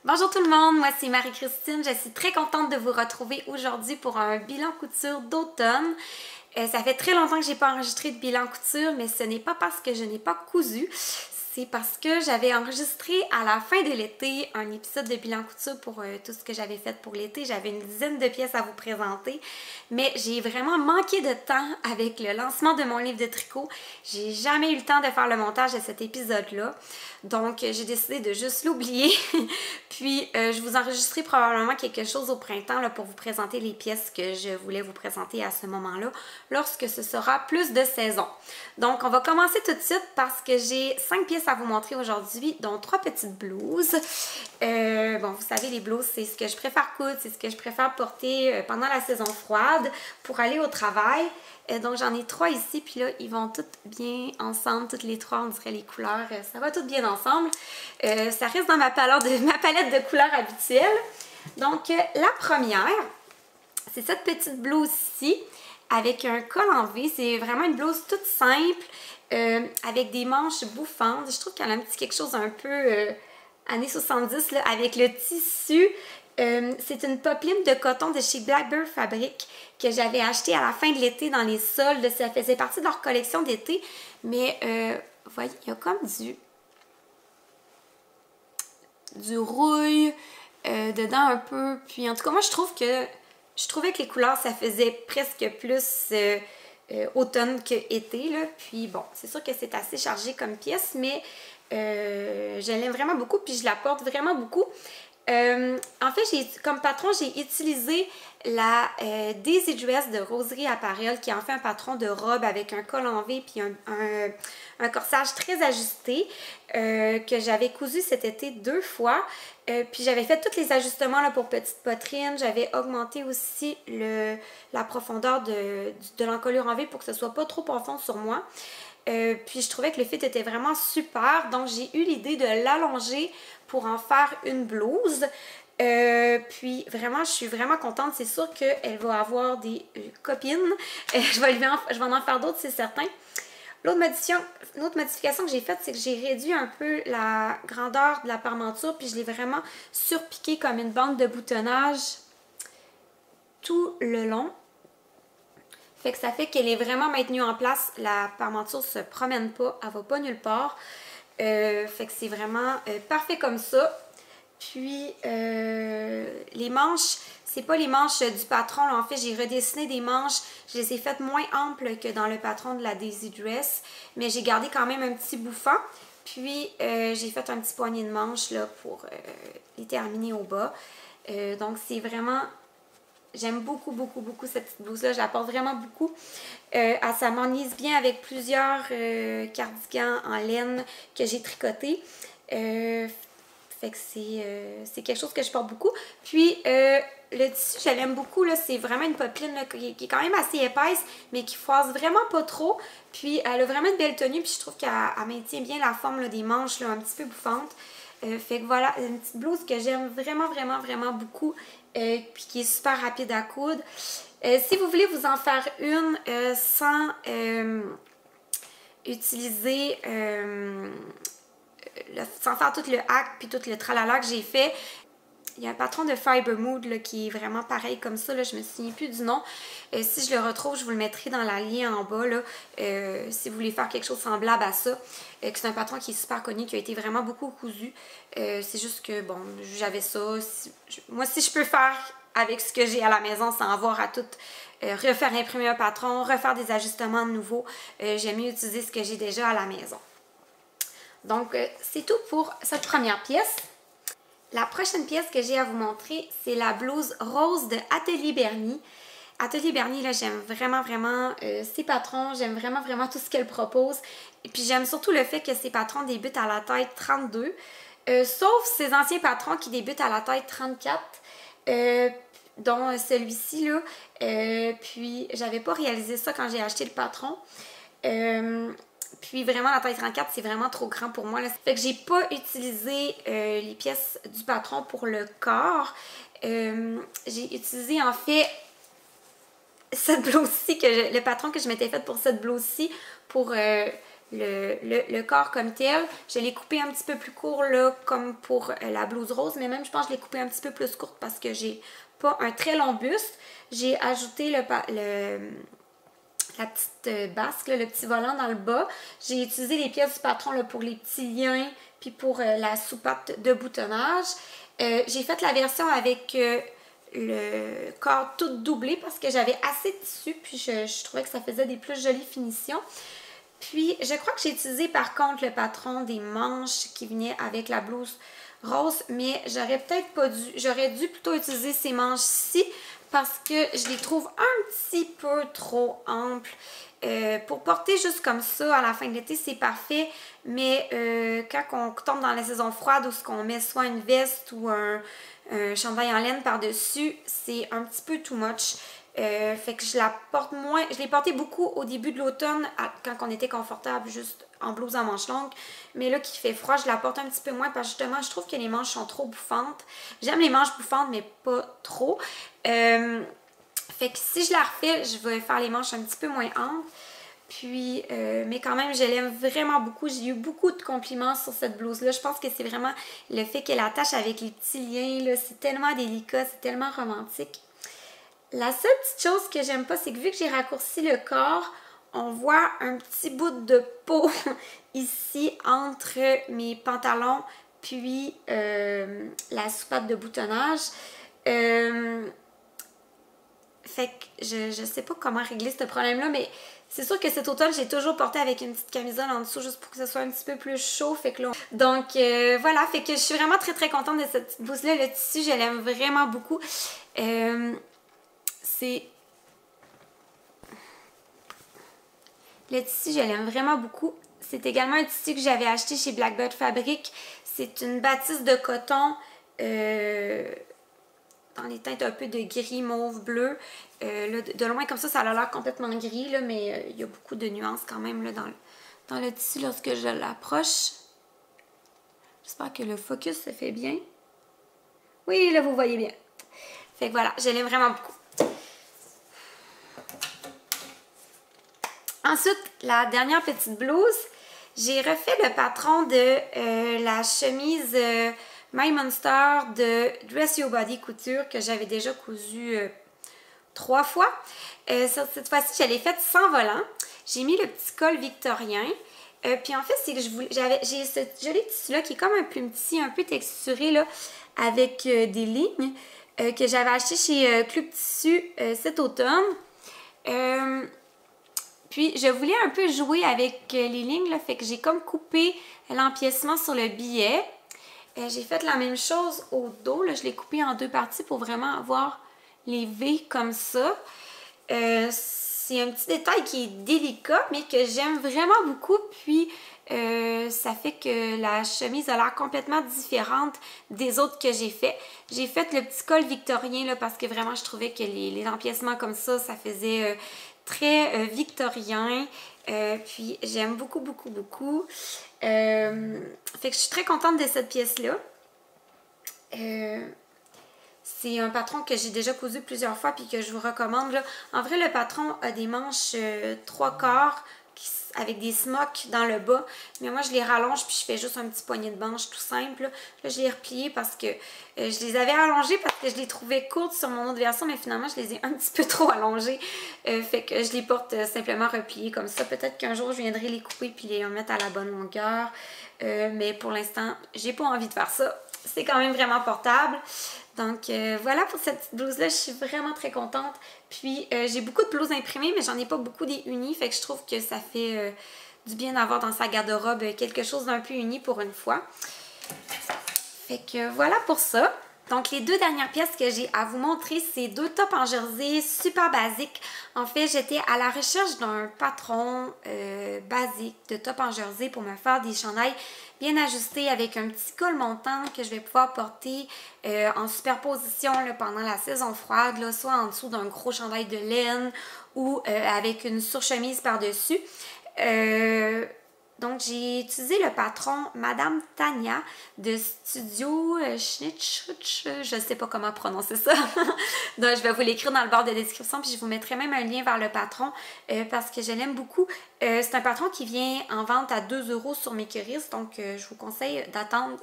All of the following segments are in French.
Bonjour tout le monde, moi c'est Marie-Christine. Je suis très contente de vous retrouver aujourd'hui pour un bilan couture d'automne. Ça fait très longtemps que j'ai pas enregistré de bilan couture, mais ce n'est pas parce que je n'ai pas cousu. C'est parce que j'avais enregistré à la fin de l'été un épisode de bilan couture pour tout ce que j'avais fait pour l'été. J'avais une dizaine de pièces à vous présenter, mais j'ai vraiment manqué de temps avec le lancement de mon livre de tricot. J'ai jamais eu le temps de faire le montage de cet épisode-là. Donc, j'ai décidé de juste l'oublier. Puis, je vous enregistrerai probablement quelque chose au printemps là, pour vous présenter les pièces que je voulais vous présenter à ce moment-là, lorsque ce sera plus de saison. Donc, on va commencer tout de suite parce que j'ai 5 pièces à vous montrer aujourd'hui, dont 3 petites blouses. Bon, vous savez, les blouses, c'est ce que je préfère coudre, c'est ce que je préfère porter pendant la saison froide pour aller au travail. Donc, j'en ai 3 ici, puis là, ils vont toutes bien ensemble, toutes les 3, on dirait les couleurs, ça va toutes bien ensemble. Ça reste dans ma palette de couleurs habituelle. Donc, la première, c'est cette petite blouse-ci, avec un col en V. C'est vraiment une blouse toute simple, avec des manches bouffantes. Je trouve qu'elle a un petit quelque chose un peu années 70, là, avec le tissu. C'est une popeline de coton de chez Blackbird Fabric que j'avais acheté à la fin de l'été dans les soldes. Ça faisait partie de leur collection d'été. Mais, vous voyez, il y a comme du rouille dedans un peu. Puis, en tout cas, moi, je trouvais que les couleurs, ça faisait presque plus automne que été, là. Puis, bon, c'est sûr que c'est assez chargé comme pièce, mais je l'aime vraiment beaucoup. Puis, je la porte vraiment beaucoup. En fait, comme patron, j'ai utilisé la Daisy Dress de Roserie Apparel qui en fait un patron de robe avec un col en V puis un corsage très ajusté que j'avais cousu cet été 2 fois. Puis j'avais fait tous les ajustements là, pour petite poitrine. J'avais augmenté aussi la profondeur de l'encolure en V pour que ce soit pas trop profond sur moi. Puis je trouvais que le fit était vraiment super. Donc j'ai eu l'idée de l'allonger pour en faire une blouse. Puis vraiment, je suis vraiment contente. C'est sûr qu'elle va avoir des copines. Je vais en faire d'autres, c'est certain. L'autre modification que j'ai faite, c'est que j'ai réduit un peu la grandeur de la parmenture. Puis je l'ai vraiment surpiquée comme une bande de boutonnage tout le long. Fait que ça fait qu'elle est vraiment maintenue en place. La parmenture se promène pas, elle va pas nulle part. Fait que c'est vraiment parfait comme ça. Puis les manches, c'est pas les manches du patron. Là. En fait, j'ai redessiné des manches. Je les ai faites moins amples que dans le patron de la Daisy Dress. Mais j'ai gardé quand même un petit bouffant. Puis j'ai fait un petit poignet de manches là, pour les terminer au bas. Donc c'est vraiment... J'aime beaucoup, beaucoup, beaucoup cette petite blouse-là. Je la porte vraiment beaucoup. Elle s'harmonise bien avec plusieurs cardigans en laine que j'ai tricotés. Fait que c'est quelque chose que je porte beaucoup. Puis, le tissu, je l'aime beaucoup. C'est vraiment une popeline là, qui est quand même assez épaisse, mais qui froisse vraiment pas trop. Puis, elle a vraiment une belle tenue. Puis, je trouve qu'elle maintient bien la forme là, des manches là, un petit peu bouffantes. Fait que voilà, une petite blouse que j'aime vraiment, vraiment, vraiment beaucoup. Puis qui est super rapide à coudre. Si vous voulez vous en faire une sans utiliser, sans faire tout le hack puis tout le tralala que j'ai fait, il y a un patron de Fiber Mood là, qui est vraiment pareil comme ça. Là, je me souviens plus du nom. Si je le retrouve, je vous le mettrai dans la lien en bas. Là, si vous voulez faire quelque chose semblable à ça. C'est un patron qui est super connu, qui a été vraiment beaucoup cousu. C'est juste que, bon, j'avais ça. Moi, si je peux faire avec ce que j'ai à la maison sans avoir à tout refaire imprimer un patron, refaire des ajustements de nouveau, j'aime mieux utiliser ce que j'ai déjà à la maison. Donc, c'est tout pour cette première pièce. La prochaine pièce que j'ai à vous montrer, c'est la blouse rose de Atelier Bernie. Atelier Bernie, là, j'aime vraiment, vraiment ses patrons. J'aime vraiment, vraiment tout ce qu'elle propose. Et puis, j'aime surtout le fait que ses patrons débutent à la taille 32. Sauf ses anciens patrons qui débutent à la taille 34. Dont celui-ci, là. Puis, j'avais pas réalisé ça quand j'ai acheté le patron. Puis vraiment, la taille 34, c'est vraiment trop grand pour moi. Là. Fait que j'ai pas utilisé les pièces du patron pour le corps. J'ai utilisé en fait cette blouse-ci, le patron que je m'étais fait pour cette blouse-ci pour le corps comme tel. Je l'ai coupé un petit peu plus court là, comme pour la blouse rose, mais même je pense que je l'ai coupé un petit peu plus courte parce que j'ai pas un très long buste. J'ai ajouté la petite basque, là, le petit volant dans le bas. J'ai utilisé les pièces du patron là, pour les petits liens puis pour la soupape de boutonnage. J'ai fait la version avec le corps tout doublé parce que j'avais assez de tissu puis je trouvais que ça faisait des plus jolies finitions. Puis, je crois que j'ai utilisé par contre le patron des manches qui venait avec la blouse rose, mais j'aurais peut-être pas dû, j'aurais dû plutôt utiliser ces manches-ci parce que je les trouve un petit peu trop amples. Pour porter juste comme ça à la fin de l'été, c'est parfait, mais quand on tombe dans la saison froide où ce qu'on met soit une veste ou un chandail en laine par-dessus, c'est un petit peu too much. Fait que je la porte moins. Je l'ai portée beaucoup au début de l'automne, quand on était confortable, juste en blouse à manches longues. Mais là, qu'il fait froid, je la porte un petit peu moins parce que justement, je trouve que les manches sont trop bouffantes. J'aime les manches bouffantes, mais pas trop. Fait que si je la refais, je vais faire les manches un petit peu moins amples. Puis, mais quand même, je l'aime vraiment beaucoup. J'ai eu beaucoup de compliments sur cette blouse-là. Je pense que c'est vraiment le fait qu'elle attache avec les petits liens, là. C'est tellement délicat, c'est tellement romantique. La seule petite chose que j'aime pas, c'est que vu que j'ai raccourci le corps, on voit un petit bout de peau ici entre mes pantalons puis la soupape de boutonnage. Fait que je sais pas comment régler ce problème-là, mais c'est sûr que cet automne, j'ai toujours porté avec une petite camisole en dessous juste pour que ce soit un petit peu plus chaud. Fait que là, donc voilà, fait que je suis vraiment très très contente de cette petite blouse-là. Le tissu, je l'aime vraiment beaucoup. Le tissu, je l'aime vraiment beaucoup. C'est également un tissu que j'avais acheté chez Blackbird Fabric. C'est une bâtisse de coton dans les teintes un peu de gris, mauve, bleu. Là, de loin comme ça a l'air complètement gris, là, mais il y a beaucoup de nuances quand même là, dans le tissu lorsque je l'approche. J'espère que le focus se fait bien. Oui, là, vous voyez bien. Fait que voilà, je l'aime vraiment beaucoup. Ensuite, la dernière petite blouse, j'ai refait le patron de la chemise My Monster de Dress Your Body Couture que j'avais déjà cousu 3 fois. Cette fois-ci, je l'ai faite sans volant. J'ai mis le petit col victorien. Puis en fait, c'est que j'ai ce joli tissu-là qui est comme un peu petit, un peu texturé là, avec des lignes que j'avais acheté chez Club Tissu cet automne. Puis, je voulais un peu jouer avec les lignes, là, fait que j'ai comme coupé l'empiècement sur le billet. J'ai fait la même chose au dos, là, je l'ai coupé en 2 parties pour vraiment avoir les V comme ça. C'est un petit détail qui est délicat, mais que j'aime vraiment beaucoup. Puis, ça fait que la chemise a l'air complètement différente des autres que j'ai fait. J'ai fait le petit col victorien là, parce que vraiment, je trouvais que les empiècements comme ça faisait très victorien. Puis, j'aime beaucoup, beaucoup, beaucoup. Fait que je suis très contente de cette pièce-là. C'est un patron que j'ai déjà cousu plusieurs fois puis que je vous recommande. Là. En vrai, le patron a des manches 3/4 avec des smocks dans le bas. Mais moi, je les rallonge puis je fais juste un petit poignet de manche tout simple. Là, je les ai repliés parce que je les avais allongées parce que je les trouvais courtes sur mon autre version. Mais finalement, je les ai un petit peu trop allongées. Fait que je les porte simplement repliées comme ça. Peut-être qu'un jour, je viendrai les couper puis les mettre à la bonne longueur. Mais pour l'instant, j'ai pas envie de faire ça. C'est quand même vraiment portable. Donc voilà pour cette petite blouse-là, je suis vraiment très contente. Puis j'ai beaucoup de blouses imprimées, mais j'en ai pas beaucoup des unies. Fait que je trouve que ça fait du bien d'avoir dans sa garde-robe quelque chose d'un peu uni pour une fois. Fait que voilà pour ça. Donc les 2 dernières pièces que j'ai à vous montrer, c'est 2 tops en jersey super basiques. En fait, j'étais à la recherche d'un patron basique de top en jersey pour me faire des chandails bien ajustés avec un petit col montant que je vais pouvoir porter en superposition là, pendant la saison froide, là, soit en dessous d'un gros chandail de laine ou avec une surchemise par-dessus. Donc, j'ai utilisé le patron Madame Tania de Studio Schnitsch, je ne sais pas comment prononcer ça. Donc, je vais vous l'écrire dans le barre de description, puis je vous mettrai même un lien vers le patron parce que je l'aime beaucoup. C'est un patron qui vient en vente à 2 € sur Mécuriste, donc je vous conseille d'attendre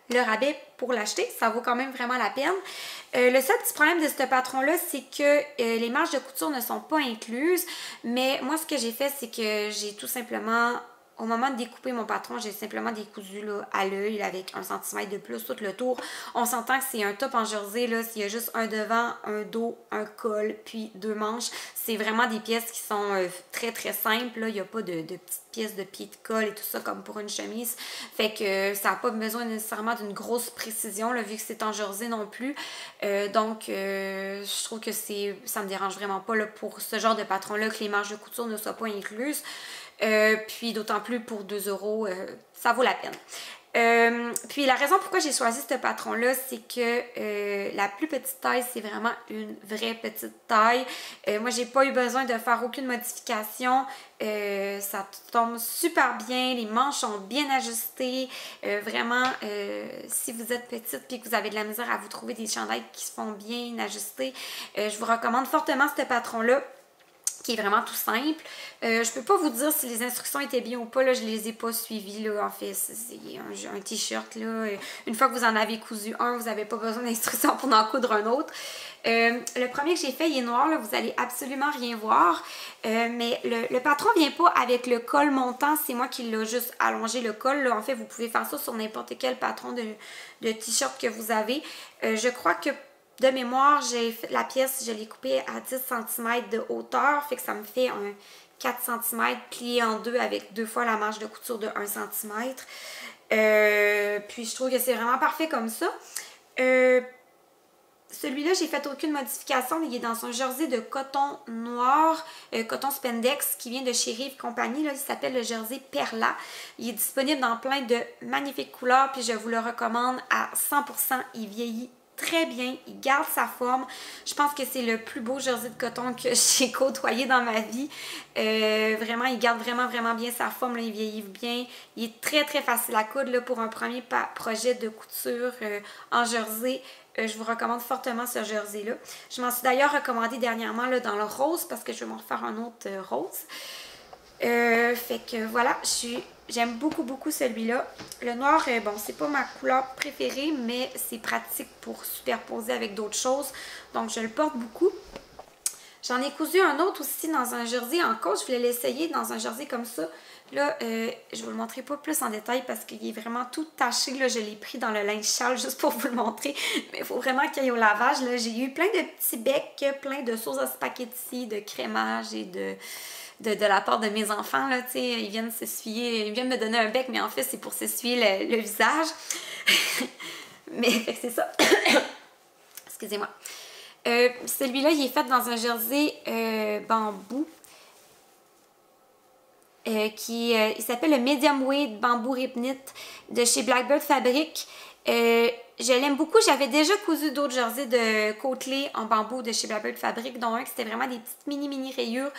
le rabais pour l'acheter. Ça vaut quand même vraiment la peine. Le seul petit problème de ce patron-là, c'est que les marges de couture ne sont pas incluses, mais moi, ce que j'ai fait, c'est que j'ai tout simplement... Au moment de découper mon patron, j'ai simplement décousu là, à l'œil avec 1 cm de plus tout le tour. On s'entend que c'est un top en jersey, là, s'il y a juste un devant, un dos, un col, puis 2 manches. C'est vraiment des pièces qui sont très très simples. Là. Il n'y a pas de petites pièces de pied de colle et tout ça comme pour une chemise. Fait que ça n'a pas besoin nécessairement d'une grosse précision, là, vu que c'est en jersey non plus. Donc, je trouve que ça me dérange vraiment pas là, pour ce genre de patron-là que les marges de couture ne soient pas incluses. Puis d'autant plus pour 2 €, ça vaut la peine. Puis la raison pourquoi j'ai choisi ce patron-là, c'est que la plus petite taille, c'est vraiment une vraie petite taille. Moi, j'ai pas eu besoin de faire aucune modification. Ça tombe super bien, les manches sont bien ajustées. Vraiment, si vous êtes petite et que vous avez de la misère à vous trouver des chandails qui se font bien ajustés, je vous recommande fortement ce patron-là, qui est vraiment tout simple. Je peux pas vous dire si les instructions étaient bien ou pas, là, je les ai pas suivies, là, en fait, c'est un t-shirt, là. Une fois que vous en avez cousu un, vous n'avez pas besoin d'instructions pour en coudre un autre. Le premier que j'ai fait, il est noir, là, vous allez absolument rien voir, mais le patron vient pas avec le col montant, c'est moi qui l'ai juste allongé le col, là. En fait, vous pouvez faire ça sur n'importe quel patron de t-shirt que vous avez. Je crois que de mémoire, la pièce, je l'ai coupée à 10 cm de hauteur, fait que ça me fait un 4 cm plié en deux avec 2 fois la marge de couture de 1 cm. Puis je trouve que c'est vraiment parfait comme ça. Celui-là, j'ai fait aucune modification. Il est dans un jersey de coton noir, coton spandex, qui vient de chez Rive Compagnie. Là, il s'appelle le jersey Perla. Il est disponible dans plein de magnifiques couleurs, puis je vous le recommande à 100%. Il vieillit très bien, il garde sa forme. Je pense que c'est le plus beau jersey de coton que j'ai côtoyé dans ma vie. Vraiment, il garde vraiment bien sa forme, là. Il vieillit bien. Il est très facile à coudre là, pour un premier projet de couture en jersey. Je vous recommande fortement ce jersey-là. Je m'en suis d'ailleurs recommandé dernièrement là, dans le rose parce que je vais m'en refaire un autre rose. Fait que voilà, j'aime beaucoup celui-là. Le noir, bon, c'est pas ma couleur préférée, mais c'est pratique pour superposer avec d'autres choses. Donc, je le porte beaucoup. J'en ai cousu un autre aussi dans un jersey en côte. Je voulais l'essayer dans un jersey comme ça. Là, je vous le montrerai pas plus en détail parce qu'il est vraiment tout taché. Là, je l'ai pris dans le linge sale juste pour vous le montrer. Mais il faut vraiment qu'il aille au lavage. J'ai eu plein de petits becs, plein de sauces à spaghetti, de crémage et de la part de mes enfants, là, tu sais, ils viennent s'essuyer, ils viennent me donner un bec, mais en fait, c'est pour s'essuyer le visage. Mais c'est ça. Excusez-moi. Celui-là, il est fait dans un jersey bambou. Il s'appelle le Medium Weight Bamboo Ripknit de chez Blackbird Fabric. Je l'aime beaucoup. J'avais déjà cousu d'autres jerseys de côtelés en bambou de chez Blackbird Fabric, dont un qui c'était vraiment des petites mini rayures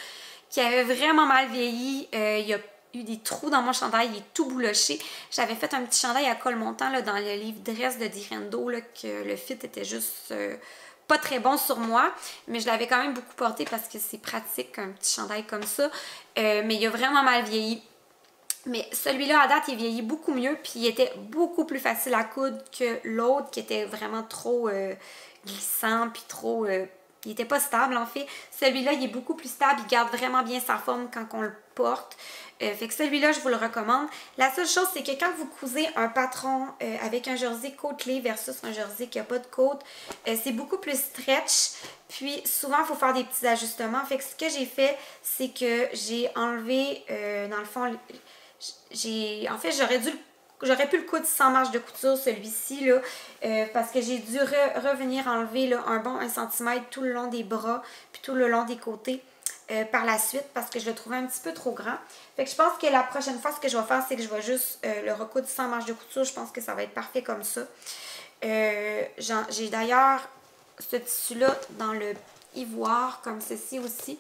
qui avaient vraiment mal vieilli. Il y a eu des trous dans mon chandail, il est tout bouloché. J'avais fait un petit chandail à col montant là, dans le livre Dress de Direndo, là, que le fit était juste pas très bon sur moi, mais je l'avais quand même beaucoup porté parce que c'est pratique un petit chandail comme ça. Mais il a vraiment mal vieilli. Mais celui-là, à date, il vieillit beaucoup mieux, puis il était beaucoup plus facile à coudre que l'autre qui était vraiment trop glissant, puis trop... il était pas stable, en fait. Celui-là, il est beaucoup plus stable, il garde vraiment bien sa forme quand on le porte. Fait que celui-là, je vous le recommande. La seule chose, c'est que quand vous cousez un patron avec un jersey côtelé versus un jersey qui n'a pas de côte, c'est beaucoup plus stretch. Puis souvent, il faut faire des petits ajustements. Fait que ce que j'ai fait, c'est que j'ai enlevé, dans le fond, en fait, j'aurais pu le coudre sans marge de couture, celui-ci, là, parce que j'ai dû revenir enlever là, un bon 1 cm tout le long des bras, puis tout le long des côtés. Par la suite parce que je le trouvais un petit peu trop grand. Fait que je pense que la prochaine fois, ce que je vais faire, c'est que je vais juste le recoudre sans marge de couture. Je pense que ça va être parfait comme ça. J'ai d'ailleurs ce tissu-là dans le ivoire, comme ceci aussi,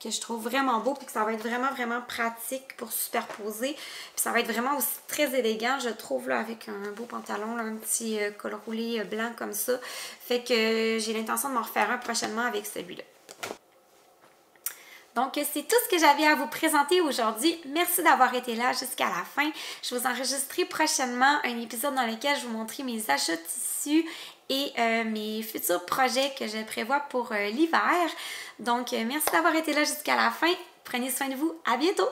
que je trouve vraiment beau, puis que ça va être vraiment, vraiment pratique pour superposer. Puis ça va être vraiment aussi très élégant, je trouve, là, avec un beau pantalon, là, un petit col roulé blanc comme ça. Fait que j'ai l'intention de m'en refaire un prochainement avec celui-là. Donc, c'est tout ce que j'avais à vous présenter aujourd'hui. Merci d'avoir été là jusqu'à la fin. Je vous enregistrerai prochainement un épisode dans lequel je vous montrerai mes achats de tissus et mes futurs projets que je prévois pour l'hiver. Donc, merci d'avoir été là jusqu'à la fin. Prenez soin de vous. À bientôt!